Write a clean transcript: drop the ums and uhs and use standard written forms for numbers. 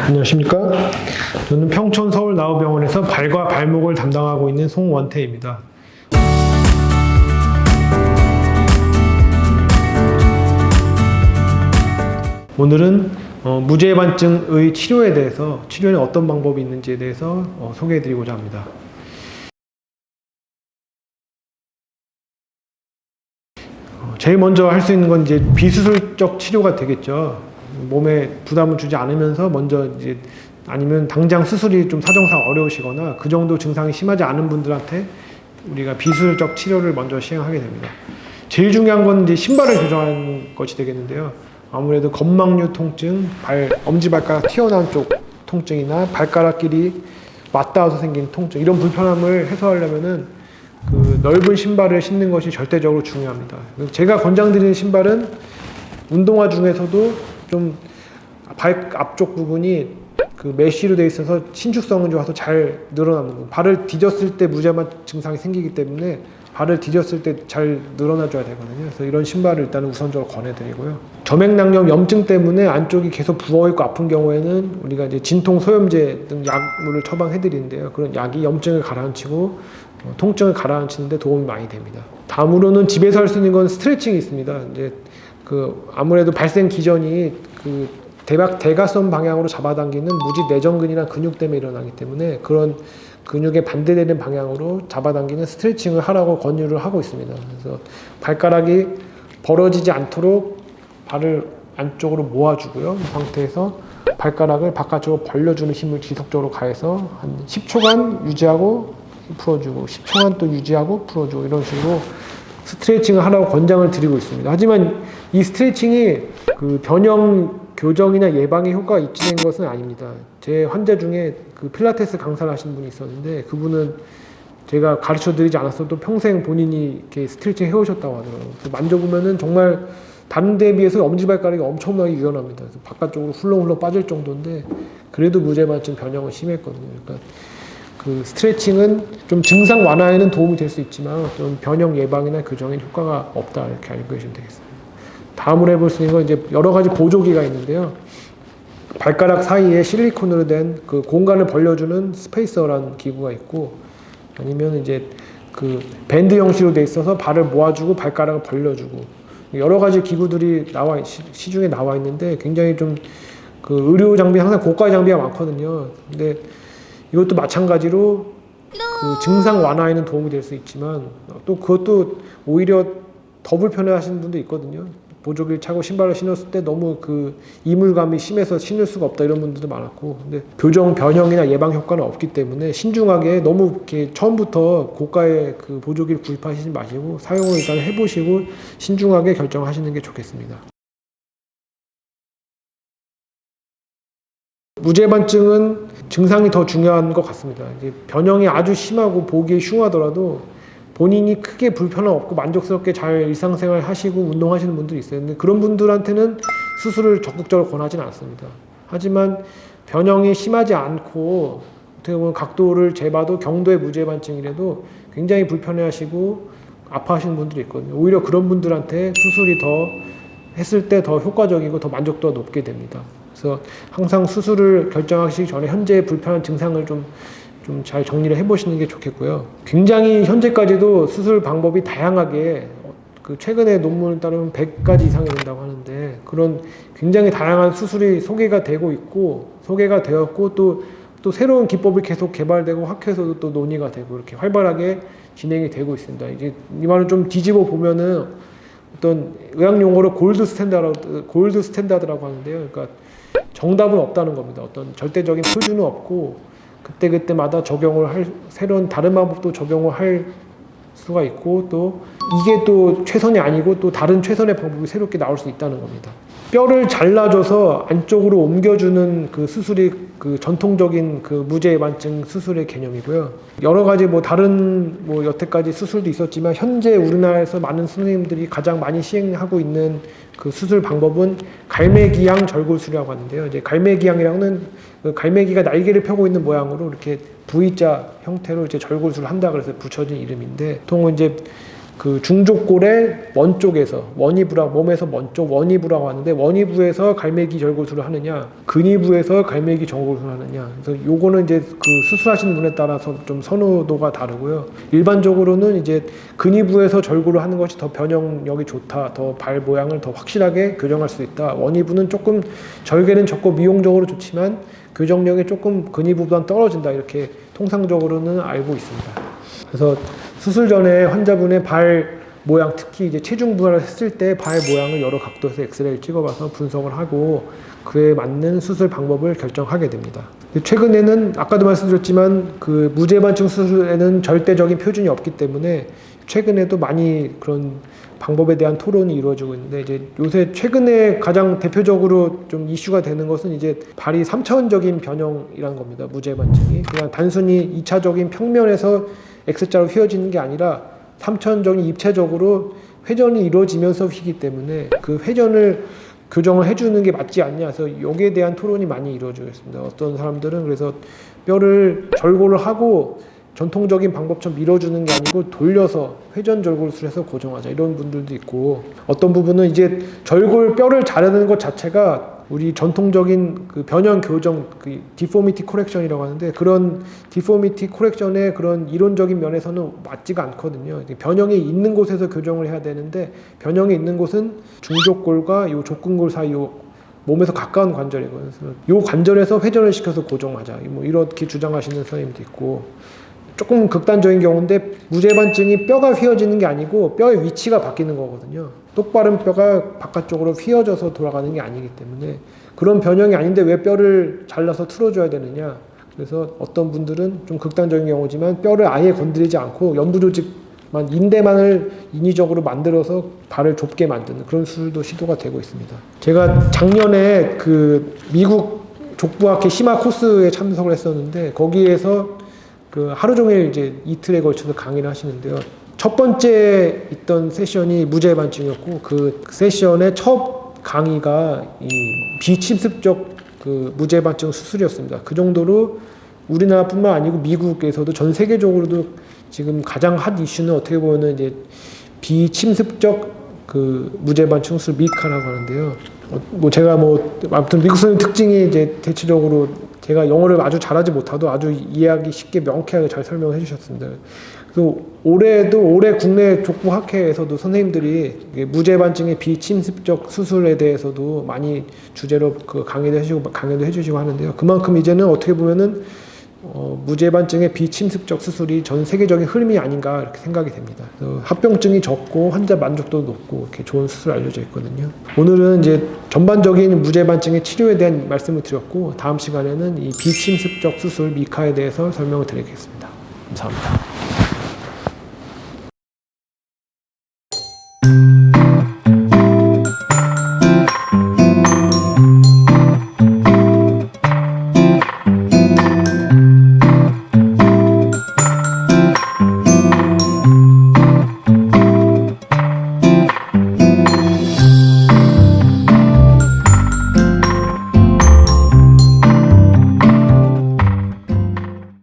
안녕하십니까. 저는 평촌 서울나우병원에서 발과 발목을 담당하고 있는 송원태입니다. 오늘은 무죄반증의 치료에 대해서, 치료에는 어떤 방법이 있는지에 대해서 소개해드리고자 합니다. 제일 먼저 할 수 있는 건 이제 비수술적 치료가 되겠죠. 몸에 부담을 주지 않으면서 먼저 이제, 아니면 당장 수술이 좀 사정상 어려우시거나 그 정도 증상이 심하지 않은 분들한테 우리가 비수술적 치료를 먼저 시행하게 됩니다. 제일 중요한 건 이제 신발을 교정하는 것이 되겠는데요. 아무래도 건망류 통증, 엄지발가락 튀어나온 쪽 통증이나 발가락끼리 맞닿아서 생긴 통증, 이런 불편함을 해소하려면은 그 넓은 신발을 신는 것이 절대적으로 중요합니다. 제가 권장드리는 신발은 운동화 중에서도 좀 발 앞쪽 부분이 그 메쉬로 되어 있어서 신축성은 좋아서 잘 늘어나는 거. 발을 디뎠을 때 무제한 증상이 생기기 때문에 발을 디뎠을 때 잘 늘어나줘야 되거든요. 그래서 이런 신발을 일단은 우선적으로 권해드리고요. 점액낭염 염증 때문에 안쪽이 계속 부어있고 아픈 경우에는 우리가 이제 진통 소염제 등 약물을 처방해드리는데요. 그런 약이 염증을 가라앉히고 통증을 가라앉히는데 도움이 많이 됩니다. 다음으로는 집에서 할 수 있는 건 스트레칭이 있습니다. 이제 그 아무래도 발생 기전이 그 대각선 방향으로 잡아당기는 무지 내전근이나 근육 때문에 일어나기 때문에 그런 근육에 반대되는 방향으로 잡아당기는 스트레칭을 하라고 권유를 하고 있습니다. 그래서 발가락이 벌어지지 않도록 발을 안쪽으로 모아주고요. 이 상태에서 발가락을 바깥쪽으로 벌려주는 힘을 지속적으로 가해서 한 10초간 유지하고 풀어주고 10초간 또 유지하고 풀어주고 이런 식으로 스트레칭을 하라고 권장을 드리고 있습니다. 하지만 이 스트레칭이 그 변형 교정이나 예방에 효과가 입증된 것은 아닙니다. 제 환자 중에 그 필라테스 강사를 하시는 분이 있었는데 그분은 제가 가르쳐 드리지 않았어도 평생 본인이 이렇게 스트레칭 해오셨다고 하더라고요. 그래서 만져보면은 정말 다른 데에 비해서 엄지발가락이 엄청나게 유연합니다. 그래서 바깥쪽으로 훌렁훌렁 빠질 정도인데 그래도 무죄반증 변형은 심했거든요. 그러니까 그 스트레칭은 좀 증상 완화에는 도움이 될 수 있지만 어떤 변형 예방이나 교정에 효과가 없다, 이렇게 알고 계시면 되겠습니다. 다음으로 해볼 수 있는 건 이제 여러 가지 보조기가 있는데요. 발가락 사이에 실리콘으로 된 그 공간을 벌려주는 스페이서라는 기구가 있고, 아니면 이제 그 밴드 형식으로 돼 있어서 발을 모아주고 발가락을 벌려주고, 여러 가지 기구들이 시중에 나와 있는데 굉장히 좀 그 의료 장비, 항상 고가의 장비가 많거든요. 근데 이것도 마찬가지로 그 증상 완화에는 도움이 될 수 있지만 또 그것도 오히려 더 불편해 하시는 분도 있거든요. 보조기를 차고 신발을 신었을 때 너무 그 이물감이 심해서 신을 수가 없다, 이런 분들도 많았고, 근데 교정 변형이나 예방 효과는 없기 때문에 신중하게 너무 이렇게 처음부터 고가의 그 보조기를 구입하시지 마시고 사용을 일단 해보시고 신중하게 결정하시는 게 좋겠습니다. 무죄반증은 증상이 더 중요한 것 같습니다. 이제 변형이 아주 심하고 보기에 흉하더라도 본인이 크게 불편함 없고 만족스럽게 잘 일상생활 하시고 운동하시는 분들이 있어요. 근데 그런 분들한테는 수술을 적극적으로 권하지는 않습니다. 하지만 변형이 심하지 않고 어떻게 보면 각도를 재봐도 경도의 무죄반증이라도 굉장히 불편해하시고 아파하시는 분들이 있거든요. 오히려 그런 분들한테 수술이 더 했을 때 더 효과적이고 더 만족도가 높게 됩니다. 그래서 항상 수술을 결정하시기 전에 현재의 불편한 증상을 좀 잘 정리를 해보시는 게 좋겠고요. 굉장히 현재까지도 수술 방법이 다양하게, 그 최근에 논문을 따르면 100가지 이상이 된다고 하는데 그런 굉장히 다양한 수술이 소개가 되고 있고, 소개가 되었고 또 새로운 기법이 계속 개발되고 학회에서도 또 논의가 되고 이렇게 활발하게 진행이 되고 있습니다. 이제 이 말을 좀 뒤집어 보면은 어떤 의학 용어로 골드 스탠다드라고 하는데요. 그러니까 정답은 없다는 겁니다. 어떤 절대적인 표준은 없고 그때그때마다 새로운 다른 방법도 적용을 할 수가 있고, 또 이게 또 최선이 아니고 또 다른 최선의 방법이 새롭게 나올 수 있다는 겁니다. 뼈를 잘라줘서 안쪽으로 옮겨주는 그 수술이 그 전통적인 그 무죄반증 수술의 개념이고요. 여러 가지 다른 여태까지 수술도 있었지만 현재 우리나라에서 많은 선생님들이 가장 많이 시행하고 있는 그 수술 방법은 갈매기양 절골술이라고 하는데요. 이제 갈매기양이랑은 그 갈매기가 날개를 펴고 있는 모양으로 이렇게 V자 형태로 이제 절골술을 한다 그래서 붙여진 이름인데, 보통은 이제 그 중족골의 원 쪽에서 원위부라 몸에서 먼 쪽 원위부라고 하는데 원위부에서 갈매기 절골술을 하느냐 근위부에서 갈매기 절골술을 하느냐 그래서 요거는 이제 그 수술하시는 분에 따라서 좀 선호도가 다르고요. 일반적으로는 이제 근위부에서 절골을 하는 것이 더 변형력이 좋다, 더 발 모양을 더 확실하게 교정할 수 있다. 원위부는 조금 절개는 적고 미용적으로 좋지만 교정력이 조금 근위부보다는 떨어진다, 이렇게 통상적으로는 알고 있습니다. 그래서 수술 전에 환자분의 발 모양, 특히 이제 체중 분할을 했을 때 발 모양을 여러 각도에서 엑스레이를 찍어봐서 분석을 하고 그에 맞는 수술 방법을 결정하게 됩니다. 최근에는 아까도 말씀드렸지만 그 무죄반증 수술에는 절대적인 표준이 없기 때문에 최근에도 많이 그런 방법에 대한 토론이 이루어지고 있는데, 이제 요새 최근에 가장 대표적으로 좀 이슈가 되는 것은 이제 발이 3차원적인 변형이란 겁니다. 무죄반증이 그냥 단순히 2차적인 평면에서 X자로 휘어지는 게 아니라 3차원적인 입체적으로 회전이 이루어지면서 휘기 때문에 그 회전을 교정을 해주는 게 맞지 않냐, 그래서 여기에 대한 토론이 많이 이루어지고 있습니다. 어떤 사람들은 그래서 뼈를 절골을 하고 전통적인 방법처럼 밀어주는 게 아니고 돌려서 회전 절골술을 해서 고정하자, 이런 분들도 있고, 어떤 부분은 이제 절골 뼈를 자르는 것 자체가 우리 전통적인 그 변형 교정, 그 디포미티 코렉션이라고 하는데, 그런 디포미티 코렉션의 그런 이론적인 면에서는 맞지가 않거든요. 변형이 있는 곳에서 교정을 해야 되는데, 변형이 있는 곳은 중족골과 요 족근골 사이 요 몸에서 가까운 관절이거든요. 요 관절에서 회전을 시켜서 고정하자, 뭐 이렇게 주장하시는 선생님도 있고, 조금 극단적인 경우인데 무죄반증이 뼈가 휘어지는 게 아니고 뼈의 위치가 바뀌는 거거든요. 똑바른 뼈가 바깥쪽으로 휘어져서 돌아가는 게 아니기 때문에 그런 변형이 아닌데 왜 뼈를 잘라서 틀어줘야 되느냐. 그래서 어떤 분들은 좀 극단적인 경우지만 뼈를 아예 건드리지 않고 연부조직만, 인대만을 인위적으로 만들어서 발을 좁게 만드는 그런 수술도 시도가 되고 있습니다. 제가 작년에 그 미국 족부학회 심화 코스에 참석을 했었는데, 거기에서 그 하루 종일 이제 이틀에 걸쳐서 강의를 하시는데요. 첫 번째 있던 세션이 무죄반증이었고, 그 세션의 첫 강의가 이 비침습적 그 무죄반증 수술이었습니다. 그 정도로 우리나라뿐만 아니고 미국에서도 전 세계적으로도 지금 가장 핫 이슈는 어떻게 보면 이제 비침습적 그 무죄반증 수술 미카라고 하는데요. 뭐 제가 뭐 아무튼 미국 선생님 특징이 이제 대체적으로 제가 영어를 아주 잘하지 못하도 아주 이해하기 쉽게 명쾌하게 잘 설명해 주셨습니다. 그래서 올해 국내 족부학회에서도 선생님들이 무죄반증의 비침습적 수술에 대해서도 많이 주제로 그 강의도 해주시고 하는데요. 그만큼 이제는 어떻게 보면은 무죄반증의 비침습적 수술이 전 세계적인 흐름이 아닌가 이렇게 생각이 됩니다. 합병증이 적고 환자 만족도도 높고 이렇게 좋은 수술 알려져 있거든요. 오늘은 이제 전반적인 무죄반증의 치료에 대한 말씀을 드렸고, 다음 시간에는 이 비침습적 수술 미카에 대해서 설명을 드리겠습니다. 감사합니다.